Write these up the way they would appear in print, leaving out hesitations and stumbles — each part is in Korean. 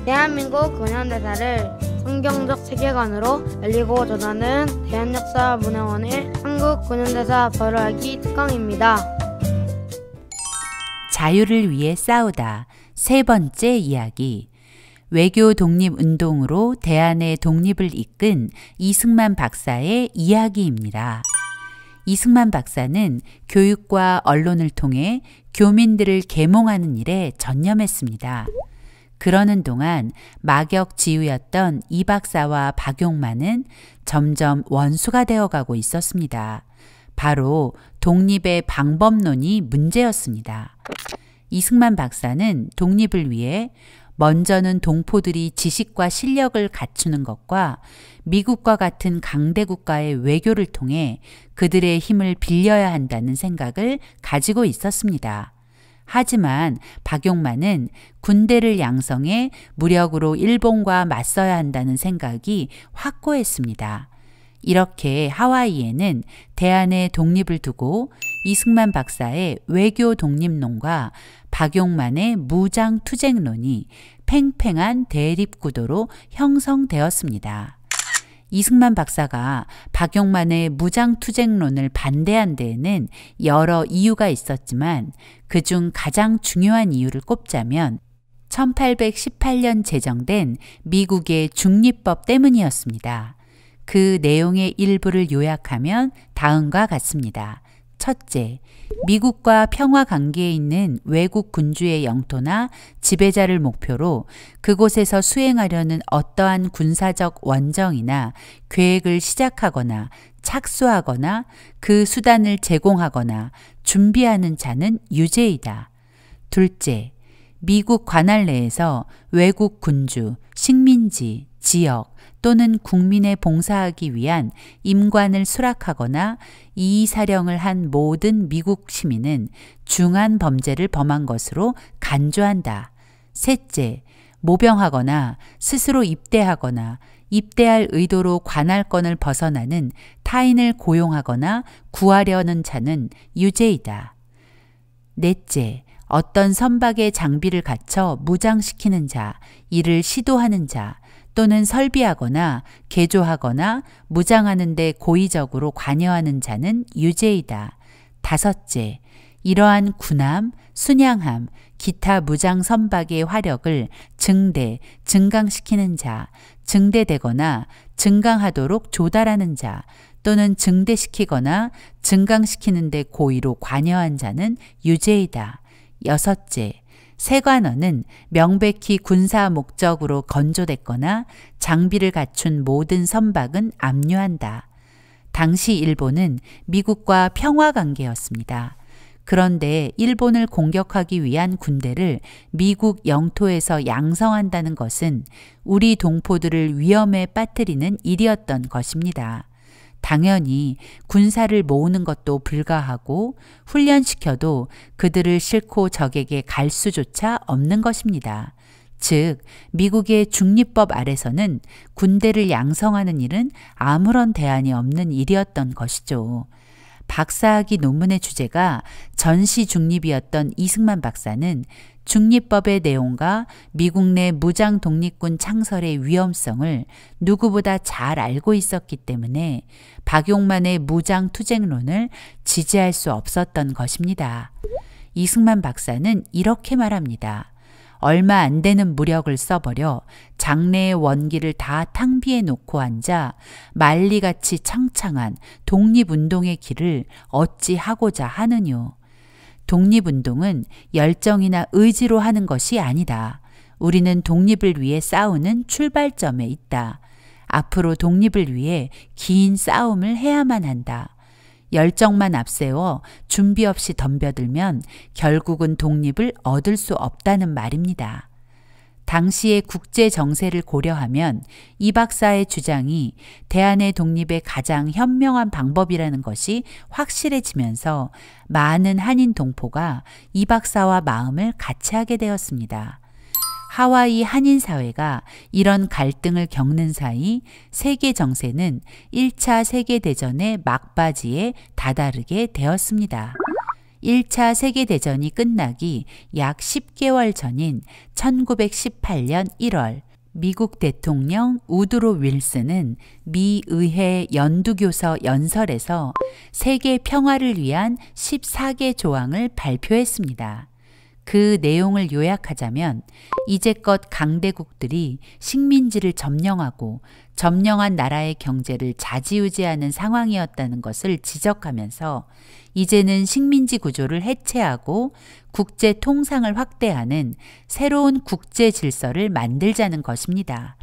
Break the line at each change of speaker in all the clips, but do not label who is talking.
대한민국 근현대사를 성경적 세계관으로 알리고 전하는 대한역사문화원의 한국 근현대사 발효하기 특강입니다.
자유를 위해 싸우다. 세 번째 이야기. 외교 독립운동으로 대한의 독립을 이끈 이승만 박사의 이야기입니다. 이승만 박사는 교육과 언론을 통해 교민들을 계몽하는 일에 전념했습니다. 그러는 동안 막역지우였던 이 박사와 박용만은 점점 원수가 되어가고 있었습니다. 바로 독립의 방법론이 문제였습니다. 이승만 박사는 독립을 위해 먼저는 동포들이 지식과 실력을 갖추는 것과 미국과 같은 강대국가의 외교를 통해 그들의 힘을 빌려야 한다는 생각을 가지고 있었습니다. 하지만 박용만은 군대를 양성해 무력으로 일본과 맞서야 한다는 생각이 확고했습니다. 이렇게 하와이에는 대한의 독립을 두고 이승만 박사의 외교 독립론과 박용만의 무장 투쟁론이 팽팽한 대립구도로 형성되었습니다. 이승만 박사가 박용만의 무장투쟁론을 반대한 데에는 여러 이유가 있었지만 그중 가장 중요한 이유를 꼽자면 1818년 제정된 미국의 중립법 때문이었습니다. 그 내용의 일부를 요약하면 다음과 같습니다. 첫째, 미국과 평화 관계에 있는 외국 군주의 영토나 지배자를 목표로 그곳에서 수행하려는 어떠한 군사적 원정이나 계획을 시작하거나 착수하거나 그 수단을 제공하거나 준비하는 자는 유죄이다. 둘째, 미국 관할 내에서 외국 군주, 식민지, 지역 또는 국민에 봉사하기 위한 임관을 수락하거나 이의사령을 한 모든 미국 시민은 중한 범죄를 범한 것으로 간주한다. 셋째, 모병하거나 스스로 입대하거나 입대할 의도로 관할권을 벗어나는 타인을 고용하거나 구하려는 자는 유죄이다. 넷째, 어떤 선박의 장비를 갖춰 무장시키는 자, 이를 시도하는 자, 또는 설비하거나 개조하거나 무장하는 데 고의적으로 관여하는 자는 유죄이다. 다섯째, 이러한 군함, 순양함, 기타 무장 선박의 화력을 증강시키는 자, 증대되거나 증강하도록 조달하는 자, 또는 증대시키거나 증강시키는 데 고의로 관여한 자는 유죄이다. 여섯째, 세관원은 명백히 군사 목적으로 건조됐거나 장비를 갖춘 모든 선박은 압류한다. 당시 일본은 미국과 평화 관계였습니다. 그런데 일본을 공격하기 위한 군대를 미국 영토에서 양성한다는 것은 우리 동포들을 위험에 빠뜨리는 일이었던 것입니다. 당연히 군사를 모으는 것도 불가하고 훈련시켜도 그들을 싣고 적에게 갈 수조차 없는 것입니다. 즉, 미국의 중립법 아래서는 군대를 양성하는 일은 아무런 대안이 없는 일이었던 것이죠. 박사학위 논문의 주제가 전시 중립이었던 이승만 박사는 중립법의 내용과 미국 내 무장 독립군 창설의 위험성을 누구보다 잘 알고 있었기 때문에 박용만의 무장 투쟁론을 지지할 수 없었던 것입니다. 이승만 박사는 이렇게 말합니다. 얼마 안 되는 무력을 써버려 장래의 원기를 다 탕비해 놓고 앉아 만리같이 창창한 독립운동의 길을 어찌 하고자 하느뇨. 독립운동은 열정이나 의지로 하는 것이 아니다. 우리는 독립을 위해 싸우는 출발점에 있다. 앞으로 독립을 위해 긴 싸움을 해야만 한다. 열정만 앞세워 준비 없이 덤벼들면 결국은 독립을 얻을 수 없다는 말입니다. 당시의 국제 정세를 고려하면 이 박사의 주장이 대한의 독립의 가장 현명한 방법이라는 것이 확실해지면서 많은 한인 동포가 이 박사와 마음을 같이 하게 되었습니다. 하와이 한인 사회가 이런 갈등을 겪는 사이 세계 정세는 1차 세계대전의 막바지에 다다르게 되었습니다. 1차 세계대전이 끝나기 약 10개월 전인 1918년 1월 미국 대통령 우드로 윌슨은 미 의회 연두교서 연설에서 세계 평화를 위한 14개 조항을 발표했습니다. 그 내용을 요약하자면 이제껏 강대국들이 식민지를 점령하고 점령한 나라의 경제를 좌지우지하는 상황이었다는 것을 지적하면서 이제는 식민지 구조를 해체하고 국제 통상을 확대하는 새로운 국제 질서를 만들자는 것입니다.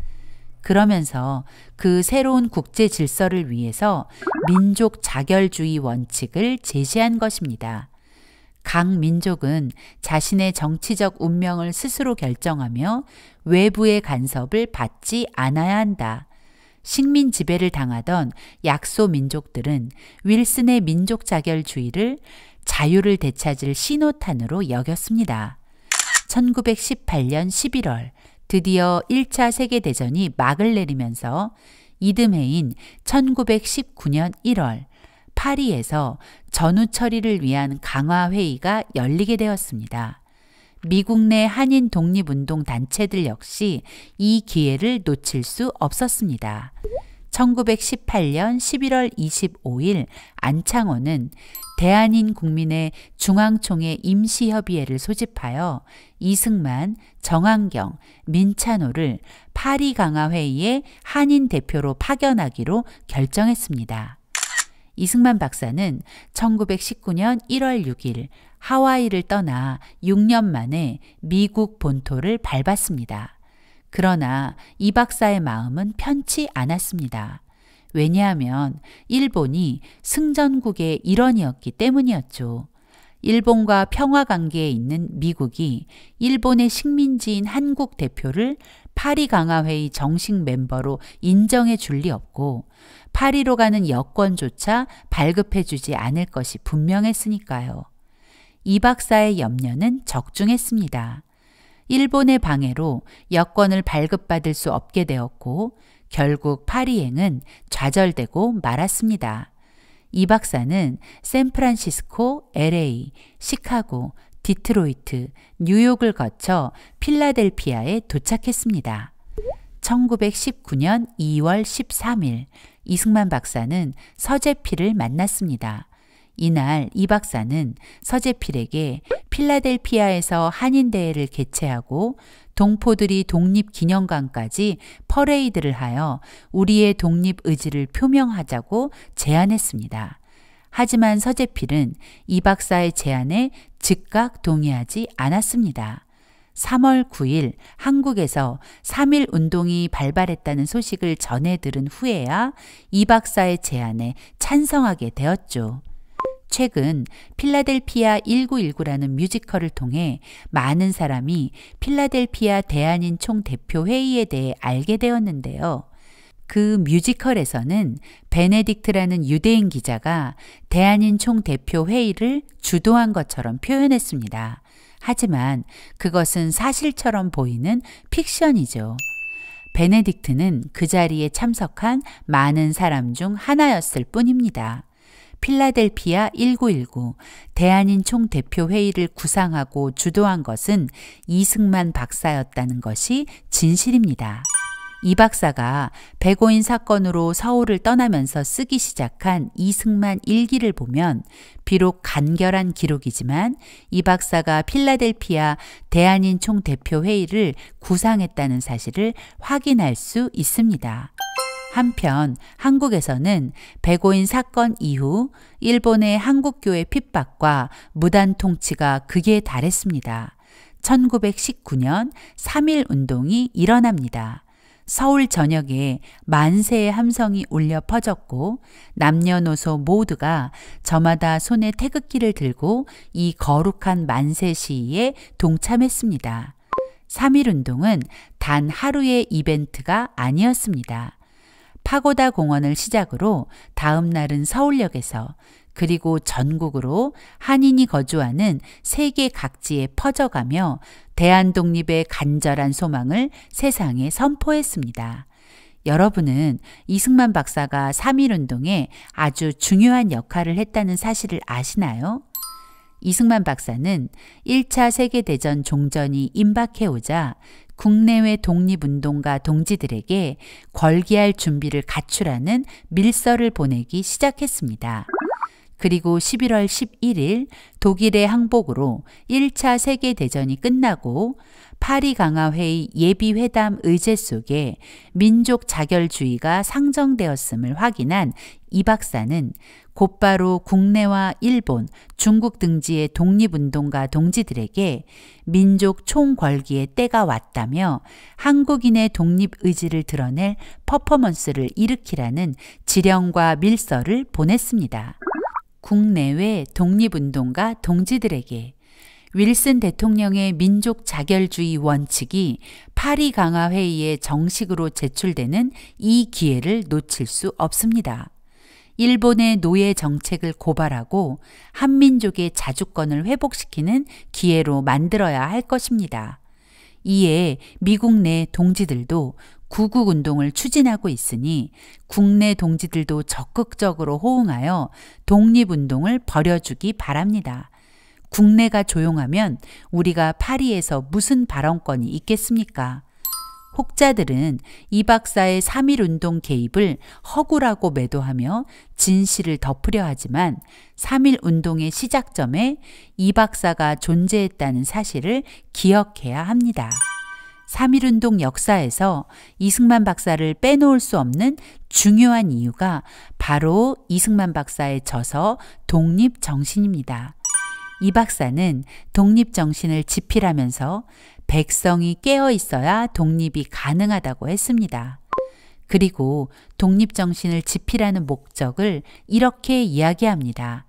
그러면서 그 새로운 국제 질서를 위해서 민족 자결주의 원칙을 제시한 것입니다. 각 민족은 자신의 정치적 운명을 스스로 결정하며 외부의 간섭을 받지 않아야 한다. 식민 지배를 당하던 약소 민족들은 윌슨의 민족 자결주의를 자유를 되찾을 신호탄으로 여겼습니다. 1918년 11월 드디어 1차 세계대전이 막을 내리면서 이듬해인 1919년 1월 파리에서 전후 처리를 위한 강화회의가 열리게 되었습니다. 미국 내 한인 독립운동 단체들 역시 이 기회를 놓칠 수 없었습니다. 1918년 11월 25일 안창호는 대한인 국민의 중앙총회 임시협의회를 소집하여 이승만, 정한경, 민찬호를 파리 강화회의에 한인 대표로 파견하기로 결정했습니다. 이승만 박사는 1919년 1월 6일 하와이를 떠나 6년 만에 미국 본토를 밟았습니다. 그러나 이 박사의 마음은 편치 않았습니다. 왜냐하면 일본이 승전국의 일원이었기 때문이었죠. 일본과 평화관계에 있는 미국이 일본의 식민지인 한국 대표를 파리 강화회의 정식 멤버로 인정해 줄 리 없고 파리로 가는 여권조차 발급해 주지 않을 것이 분명했으니까요. 이 박사의 염려는 적중했습니다. 일본의 방해로 여권을 발급받을 수 없게 되었고 결국 파리행은 좌절되고 말았습니다. 이 박사는 샌프란시스코, LA, 시카고, 디트로이트, 뉴욕을 거쳐 필라델피아에 도착했습니다. 1919년 2월 13일 이승만 박사는 서재필을 만났습니다. 이날 이 박사는 서재필에게 필라델피아에서 한인대회를 개최하고 동포들이 독립기념관까지 퍼레이드를 하여 우리의 독립 의지를 표명하자고 제안했습니다. 하지만 서재필은 이 박사의 제안에 즉각 동의하지 않았습니다. 3월 9일 한국에서 3.1 운동이 발발했다는 소식을 전해 들은 후에야 이 박사의 제안에 찬성하게 되었죠. 최근 필라델피아 1919라는 뮤지컬을 통해 많은 사람이 필라델피아 대한인 총대표회의에 대해 알게 되었는데요. 그 뮤지컬에서는 베네딕트라는 유대인 기자가 대한인 총대표회의를 주도한 것처럼 표현했습니다. 하지만 그것은 사실처럼 보이는 픽션이죠. 베네딕트는 그 자리에 참석한 많은 사람 중 하나였을 뿐입니다. 필라델피아 1919 대한인 총대표회의를 구상하고 주도한 것은 이승만 박사였다는 것이 진실입니다. 이 박사가 백오인 사건으로 서울을 떠나면서 쓰기 시작한 이승만 일기를 보면 비록 간결한 기록이지만 이 박사가 필라델피아 대한인 총대표회의를 구상했다는 사실을 확인할 수 있습니다. 한편 한국에서는 백오인 사건 이후 일본의 한국교회 핍박과 무단 통치가 극에 달했습니다. 1919년 3.1 운동이 일어납니다. 서울 전역에 만세의 함성이 울려 퍼졌고 남녀노소 모두가 저마다 손에 태극기를 들고 이 거룩한 만세 시위에 동참했습니다. 3.1 운동은 단 하루의 이벤트가 아니었습니다. 파고다 공원을 시작으로 다음 날은 서울역에서 그리고 전국으로 한인이 거주하는 세계 각지에 퍼져가며 대한독립의 간절한 소망을 세상에 선포했습니다. 여러분은 이승만 박사가 3.1 운동에 아주 중요한 역할을 했다는 사실을 아시나요? 이승만 박사는 1차 세계대전 종전이 임박해오자 국내외 독립운동가 동지들에게 걸기할 준비를 갖추라는 밀서를 보내기 시작했습니다. 그리고 11월 11일 독일의 항복으로 1차 세계대전이 끝나고 파리 강화회의 예비회담 의제 속에 민족 자결주의가 상정되었음을 확인한 이 박사는 곧바로 국내와 일본, 중국 등지의 독립운동가 동지들에게 민족 총궐기의 때가 왔다며 한국인의 독립의지를 드러낼 퍼포먼스를 일으키라는 지령과 밀서를 보냈습니다. 국내외 독립운동가 동지들에게 윌슨 대통령의 민족 자결주의 원칙이 파리 강화회의에 정식으로 제출되는 이 기회를 놓칠 수 없습니다. 일본의 노예 정책을 고발하고 한민족의 자주권을 회복시키는 기회로 만들어야 할 것입니다. 이에 미국 내 동지들도 구국운동을 추진하고 있으니 국내 동지들도 적극적으로 호응하여 독립운동을 벌여주기 바랍니다. 국내가 조용하면 우리가 파리에서 무슨 발언권이 있겠습니까? 혹자들은 이 박사의 3.1운동 개입을 허구라고 매도하며 진실을 덮으려 하지만 3.1운동의 시작점에 이 박사가 존재했다는 사실을 기억해야 합니다. 3.1운동 역사에서 이승만 박사를 빼놓을 수 없는 중요한 이유가 바로 이승만 박사의 저서 독립정신입니다. 이 박사는 독립정신을 지필하면서 백성이 깨어 있어야 독립이 가능하다고 했습니다. 그리고 독립정신을 지필하는 목적을 이렇게 이야기합니다.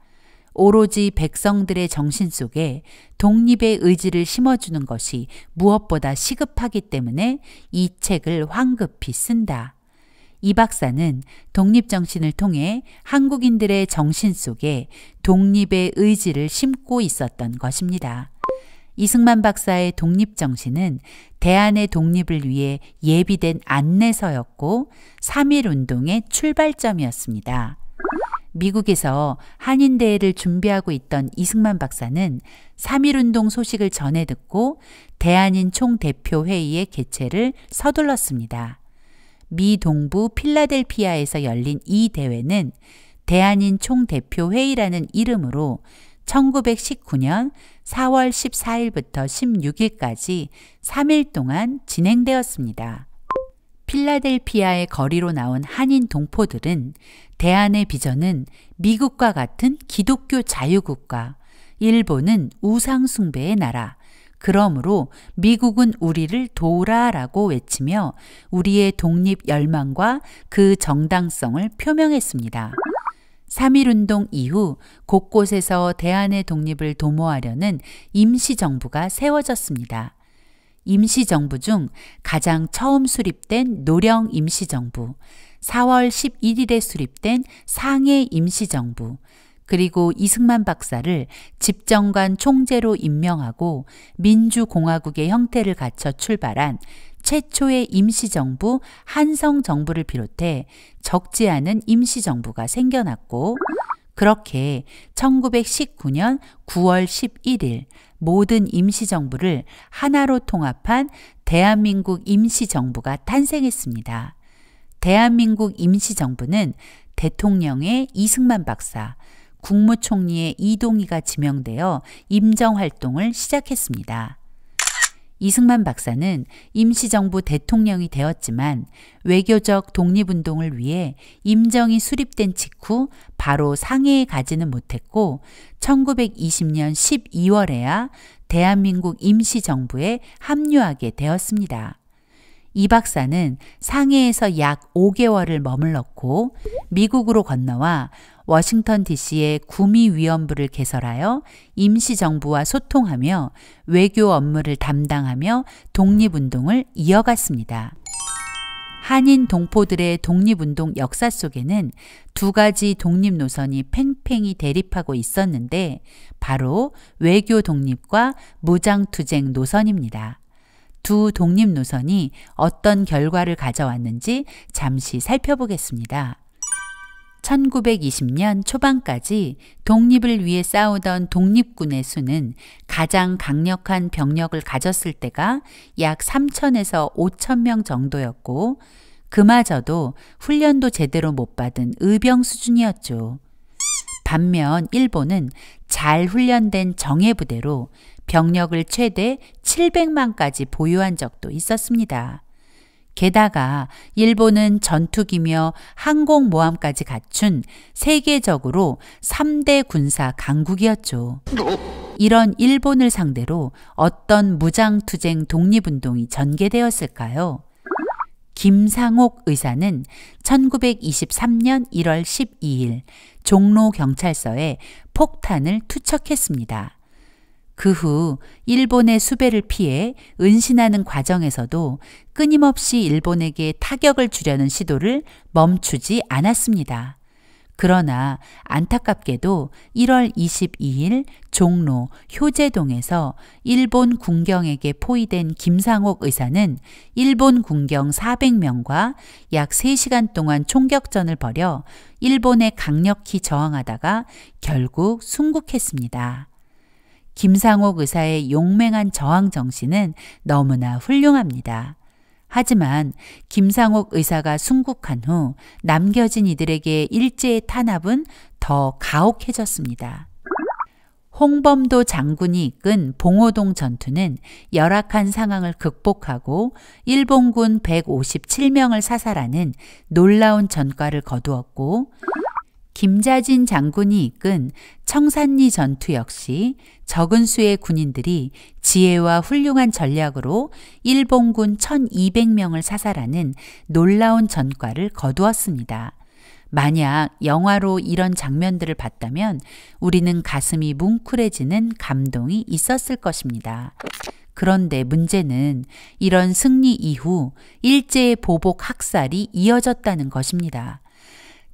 오로지 백성들의 정신 속에 독립의 의지를 심어주는 것이 무엇보다 시급하기 때문에 이 책을 황급히 쓴다. 이 박사는 독립정신을 통해 한국인들의 정신 속에 독립의 의지를 심고 있었던 것입니다. 이승만 박사의 독립정신은 대한의 독립을 위해 예비된 안내서였고 3.1운동의 출발점이었습니다. 미국에서 한인대회를 준비하고 있던 이승만 박사는 3.1운동 소식을 전해 듣고 대한인 총대표회의의 개최를 서둘렀습니다. 미 동부 필라델피아에서 열린 이 대회는 대한인 총대표회의라는 이름으로 1919년 4월 14일부터 16일까지 3일 동안 진행되었습니다. 필라델피아의 거리로 나온 한인 동포들은 대한의 비전은 미국과 같은 기독교 자유국가, 일본은 우상숭배의 나라, 그러므로 미국은 우리를 도우라라고 외치며 우리의 독립 열망과 그 정당성을 표명했습니다. 3.1운동 이후 곳곳에서 대한의 독립을 도모하려는 임시정부가 세워졌습니다. 임시정부 중 가장 처음 수립된 노령 임시정부, 4월 11일에 수립된 상해 임시정부, 그리고 이승만 박사를 집정관 총재로 임명하고 민주공화국의 형태를 갖춰 출발한 최초의 임시정부 한성정부를 비롯해 적지 않은 임시정부가 생겨났고, 그렇게 1919년 9월 11일 모든 임시정부를 하나로 통합한 대한민국 임시정부가 탄생했습니다. 대한민국 임시정부는 대통령의 이승만 박사, 국무총리의 이동희가 지명되어 임정활동을 시작했습니다. 이승만 박사는 임시정부 대통령이 되었지만 외교적 독립운동을 위해 임정이 수립된 직후 바로 상해에 가지는 못했고 1920년 12월에야 대한민국 임시정부에 합류하게 되었습니다. 이 박사는 상해에서 약 5개월을 머물렀고 미국으로 건너와 워싱턴 DC의 구미위원부를 개설하여 임시정부와 소통하며 외교 업무를 담당하며 독립운동을 이어갔습니다. 한인 동포들의 독립운동 역사 속에는 두 가지 독립 노선이 팽팽히 대립하고 있었는데 바로 외교 독립과 무장투쟁 노선입니다. 두 독립 노선이 어떤 결과를 가져왔는지 잠시 살펴보겠습니다. 1920년 초반까지 독립을 위해 싸우던 독립군의 수는 가장 강력한 병력을 가졌을 때가 약 3,000에서 5,000명 정도였고, 그마저도 훈련도 제대로 못 받은 의병 수준이었죠. 반면 일본은 잘 훈련된 정예부대로 병력을 최대 700만까지 보유한 적도 있었습니다. 게다가 일본은 전투기며 항공모함까지 갖춘 세계적으로 3대 군사 강국이었죠. 이런 일본을 상대로 어떤 무장투쟁 독립운동이 전개되었을까요? 김상옥 의사는 1923년 1월 12일 종로 경찰서에 폭탄을 투척했습니다. 그 후 일본의 수배를 피해 은신하는 과정에서도 끊임없이 일본에게 타격을 주려는 시도를 멈추지 않았습니다. 그러나 안타깝게도 1월 22일 종로 효제동에서 일본 군경에게 포위된 김상옥 의사는 일본 군경 400명과 약 3시간 동안 총격전을 벌여 일본에 강력히 저항하다가 결국 순국했습니다. 김상옥 의사의 용맹한 저항 정신은 너무나 훌륭합니다. 하지만 김상옥 의사가 순국한 후 남겨진 이들에게 일제의 탄압은 더 가혹해졌습니다. 홍범도 장군이 이끈 봉오동 전투는 열악한 상황을 극복하고 일본군 157명을 사살하는 놀라운 전과를 거두었고, 김자진 장군이 이끈 청산리 전투 역시 적은 수의 군인들이 지혜와 훌륭한 전략으로 일본군 1200명을 사살하는 놀라운 전과를 거두었습니다. 만약 영화로 이런 장면들을 봤다면 우리는 가슴이 뭉클해지는 감동이 있었을 것입니다. 그런데 문제는 이런 승리 이후 일제의 보복 학살이 이어졌다는 것입니다.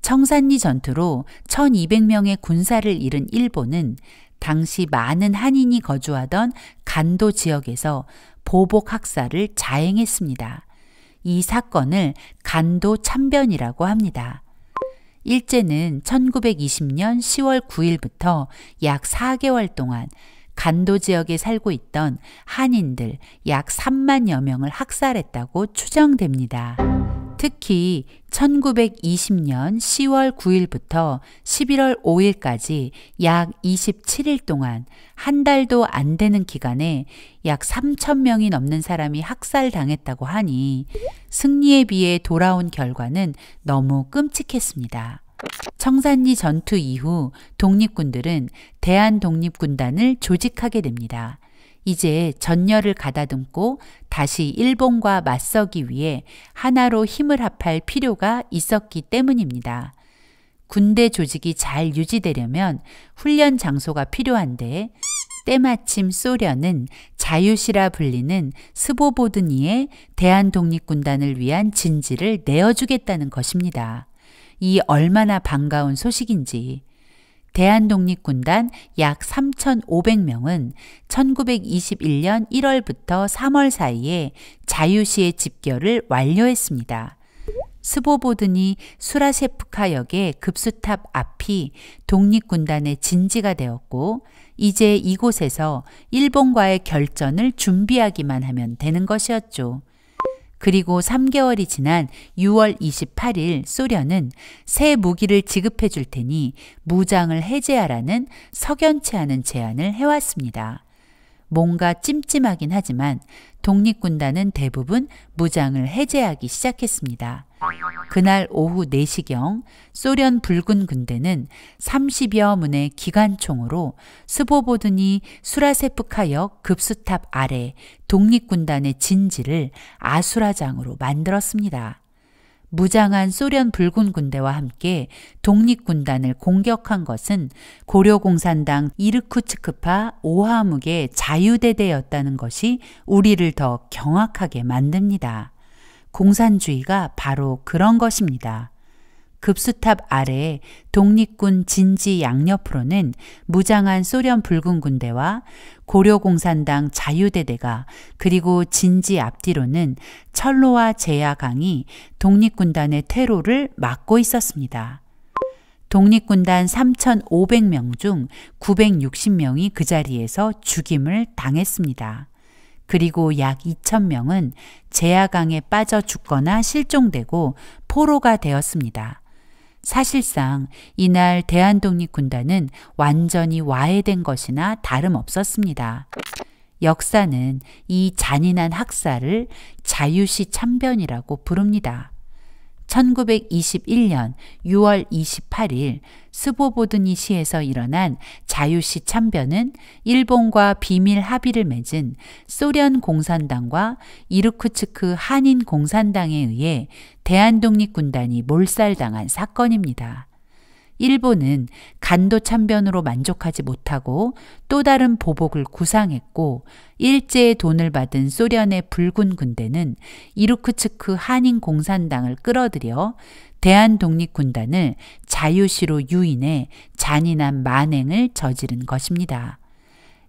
청산리 전투로 1200명의 군사를 잃은 일본은 당시 많은 한인이 거주하던 간도 지역에서 보복 학살을 자행했습니다. 이 사건을 간도 참변이라고 합니다. 일제는 1920년 10월 9일부터 약 4개월 동안 간도 지역에 살고 있던 한인들 약 3만여 명을 학살했다고 추정됩니다. 특히 1920년 10월 9일부터 11월 5일까지 약 27일 동안 한 달도 안 되는 기간에 약 3,000명이 넘는 사람이 학살당했다고 하니 승리에 비해 돌아온 결과는 너무 끔찍했습니다. 청산리 전투 이후 독립군들은 대한독립군단을 조직하게 됩니다. 이제 전열을 가다듬고 다시 일본과 맞서기 위해 하나로 힘을 합할 필요가 있었기 때문입니다. 군대 조직이 잘 유지되려면 훈련 장소가 필요한데 때마침 소련은 자유시라 불리는 스보보드니에 대한독립군단을 위한 진지를 내어주겠다는 것입니다. 이 얼마나 반가운 소식인지. 대한독립군단 약 3,500명은 1921년 1월부터 3월 사이에 자유시의 집결을 완료했습니다. 스보보드니 수라셰프카역의 급수탑 앞이 독립군단의 진지가 되었고, 이제 이곳에서 일본과의 결전을 준비하기만 하면 되는 것이었죠. 그리고 3개월이 지난 6월 28일 소련은 새 무기를 지급해 줄 테니 무장을 해제하라는 석연치 않은 제안을 해왔습니다. 뭔가 찜찜하긴 하지만 독립군단은 대부분 무장을 해제하기 시작했습니다. 그날 오후 4시경 소련 붉은 군대는 30여 문의 기관총으로 스보보드니 수라세프카역 급수탑 아래 독립군단의 진지를 아수라장으로 만들었습니다. 무장한 소련 붉은 군대와 함께 독립군단을 공격한 것은 고려공산당 이르쿠츠크파 오하묵의 자유대대였다는 것이 우리를 더 경악하게 만듭니다. 공산주의가 바로 그런 것입니다. 급수탑 아래 독립군 진지 양옆으로는 무장한 소련 붉은 군대와 고려공산당 자유대대가, 그리고 진지 앞뒤로는 철로와 제야강이 독립군단의 퇴로를 막고 있었습니다. 독립군단 3,500명 중 960명이 그 자리에서 죽임을 당했습니다. 그리고 약 2,000명은 제야강에 빠져 죽거나 실종되고 포로가 되었습니다. 사실상 이날 대한독립군단은 완전히 와해된 것이나 다름없었습니다. 역사는 이 잔인한 학살을 자유시 참변이라고 부릅니다. 1921년 6월 28일 스보보드니 시에서 일어난 자유시 참변은 일본과 비밀 합의를 맺은 소련 공산당과 이르쿠츠크 한인 공산당에 의해 대한독립군단이 몰살당한 사건입니다. 일본은 간도 참변으로 만족하지 못하고 또 다른 보복을 구상했고 일제의 돈을 받은 소련의 붉은 군대는 이르쿠츠크 한인 공산당을 끌어들여 대한독립군단을 자유시로 유인해 잔인한 만행을 저지른 것입니다.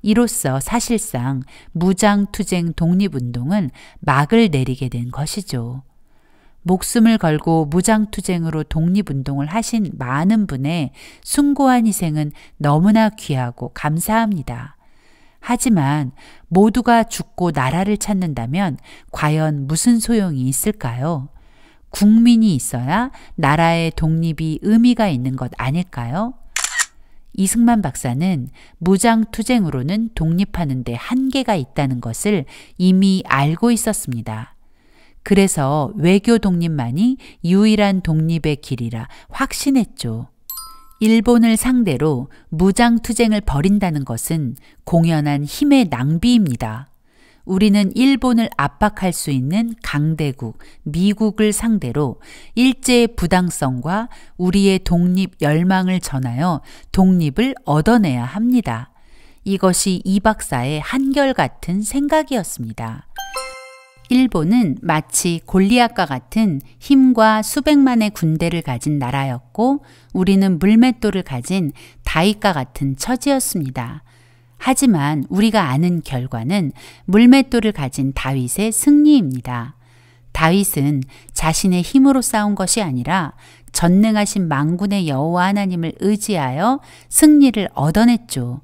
이로써 사실상 무장투쟁 독립운동은 막을 내리게 된 것이죠. 목숨을 걸고 무장투쟁으로 독립운동을 하신 많은 분의 숭고한 희생은 너무나 귀하고 감사합니다. 하지만 모두가 죽고 나라를 찾는다면 과연 무슨 소용이 있을까요? 국민이 있어야 나라의 독립이 의미가 있는 것 아닐까요? 이승만 박사는 무장투쟁으로는 독립하는 데 한계가 있다는 것을 이미 알고 있었습니다. 그래서 외교 독립만이 유일한 독립의 길이라 확신했죠. 일본을 상대로 무장투쟁을 벌인다는 것은 공연한 힘의 낭비입니다. 우리는 일본을 압박할 수 있는 강대국, 미국을 상대로 일제의 부당성과 우리의 독립 열망을 전하여 독립을 얻어내야 합니다. 이것이 이 박사의 한결같은 생각이었습니다. 일본은 마치 골리앗과 같은 힘과 수백만의 군대를 가진 나라였고 우리는 물맷돌을 가진 다윗과 같은 처지였습니다. 하지만 우리가 아는 결과는 물맷돌을 가진 다윗의 승리입니다. 다윗은 자신의 힘으로 싸운 것이 아니라 전능하신 만군의 여호와 하나님을 의지하여 승리를 얻어냈죠.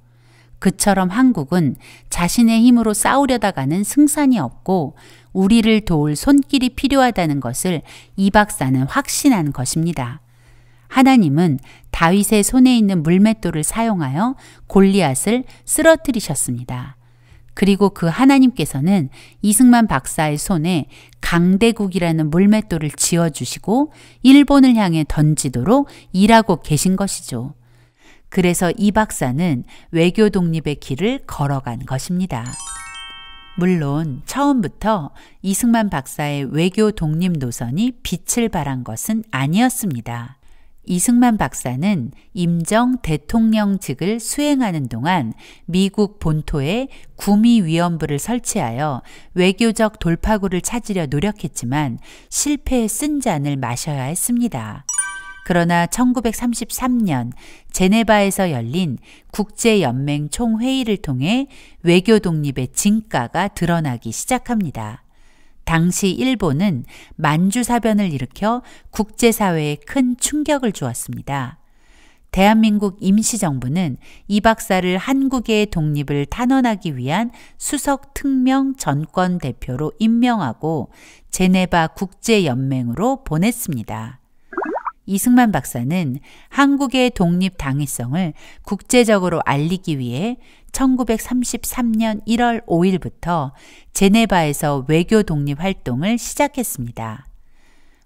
그처럼 한국은 자신의 힘으로 싸우려다가는 승산이 없고 우리를 도울 손길이 필요하다는 것을 이 박사는 확신한 것입니다. 하나님은 다윗의 손에 있는 물맷돌을 사용하여 골리앗을 쓰러뜨리셨습니다. 그리고 그 하나님께서는 이승만 박사의 손에 강대국이라는 물맷돌을 쥐어주시고 일본을 향해 던지도록 일하고 계신 것이죠. 그래서 이 박사는 외교 독립의 길을 걸어간 것입니다. 물론 처음부터 이승만 박사의 외교 독립 노선이 빛을 발한 것은 아니었습니다. 이승만 박사는 임정 대통령직을 수행하는 동안 미국 본토에 구미위원부를 설치하여 외교적 돌파구를 찾으려 노력했지만 실패에 쓴 잔을 마셔야 했습니다. 그러나 1933년 제네바에서 열린 국제연맹 총회의를 통해 외교 독립의 진가가 드러나기 시작합니다. 당시 일본은 만주사변을 일으켜 국제사회에 큰 충격을 주었습니다. 대한민국 임시정부는 이 박사를 한국의 독립을 탄원하기 위한 수석 특명 전권 대표로 임명하고 제네바 국제연맹으로 보냈습니다. 이승만 박사는 한국의 독립 당위성을 국제적으로 알리기 위해 1933년 1월 5일부터 제네바에서 외교 독립 활동을 시작했습니다.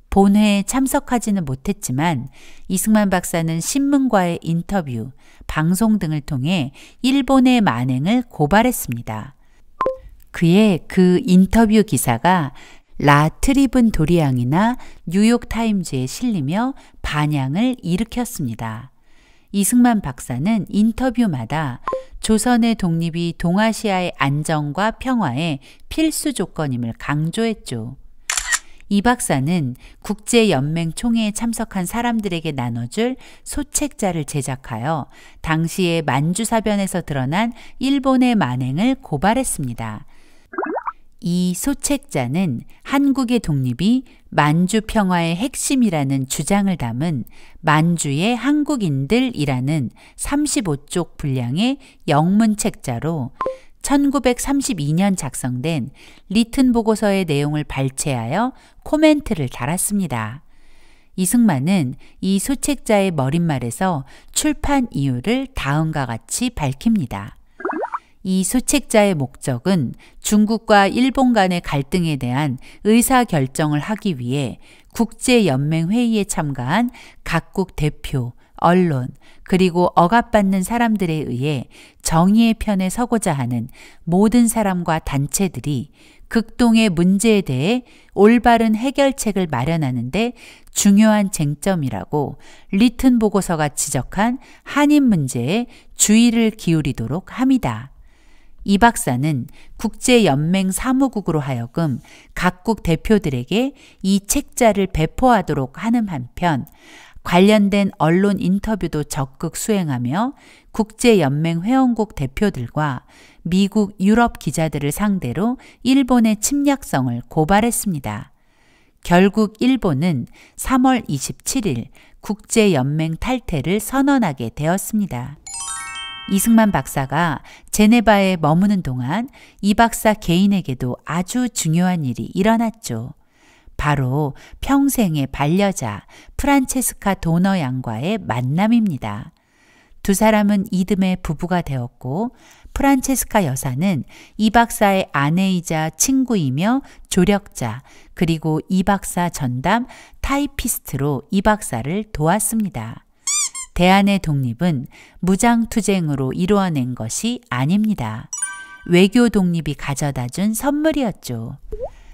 본회에 참석하지는 못했지만 이승만 박사는 신문과의 인터뷰, 방송 등을 통해 일본의 만행을 고발했습니다. 그의 그 인터뷰 기사가 라 트리븐 도리앙이나 뉴욕타임즈에 실리며 반향을 일으켰습니다. 이승만 박사는 인터뷰마다 조선의 독립이 동아시아의 안정과 평화의 필수 조건임을 강조했죠. 이 박사는 국제연맹 총회에 참석한 사람들에게 나눠줄 소책자를 제작하여 당시의 만주사변에서 드러난 일본의 만행을 고발했습니다. 이 소책자는 한국의 독립이 만주 평화의 핵심이라는 주장을 담은 만주의 한국인들이라는 35쪽 분량의 영문책자로 1932년 작성된 리튼 보고서의 내용을 발췌하여 코멘트를 달았습니다. 이승만은 이 소책자의 머릿말에서 출판 이유를 다음과 같이 밝힙니다. 이 소책자의 목적은 중국과 일본 간의 갈등에 대한 의사결정을 하기 위해 국제연맹회의에 참가한 각국 대표, 언론, 그리고 억압받는 사람들에 의해 정의의 편에 서고자 하는 모든 사람과 단체들이 극동의 문제에 대해 올바른 해결책을 마련하는 데 중요한 쟁점이라고 리튼 보고서가 지적한 한인 문제에 주의를 기울이도록 합니다. 이 박사는 국제연맹 사무국으로 하여금 각국 대표들에게 이 책자를 배포하도록 하는 한편 관련된 언론 인터뷰도 적극 수행하며 국제연맹 회원국 대표들과 미국, 유럽 기자들을 상대로 일본의 침략성을 고발했습니다. 결국 일본은 3월 27일 국제연맹 탈퇴를 선언하게 되었습니다. 이승만 박사가 제네바에 머무는 동안 이 박사 개인에게도 아주 중요한 일이 일어났죠. 바로 평생의 반려자 프란체스카 도너 양과의 만남입니다. 두 사람은 이듬해 부부가 되었고 프란체스카 여사는 이 박사의 아내이자 친구이며 조력자 그리고 이 박사 전담 타이피스트로 이 박사를 도왔습니다. 대한의 독립은 무장투쟁으로 이루어낸 것이 아닙니다. 외교 독립이 가져다준 선물이었죠.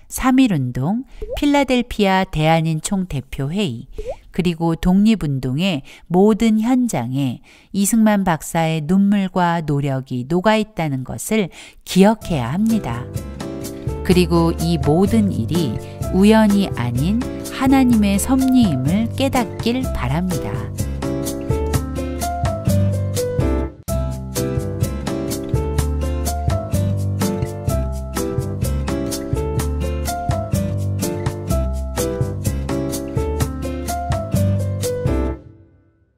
3.1운동, 필라델피아 대한인 총대표회의, 그리고 독립운동의 모든 현장에 이승만 박사의 눈물과 노력이 녹아있다는 것을 기억해야 합니다. 그리고 이 모든 일이 우연이 아닌 하나님의 섭리임을 깨닫길 바랍니다.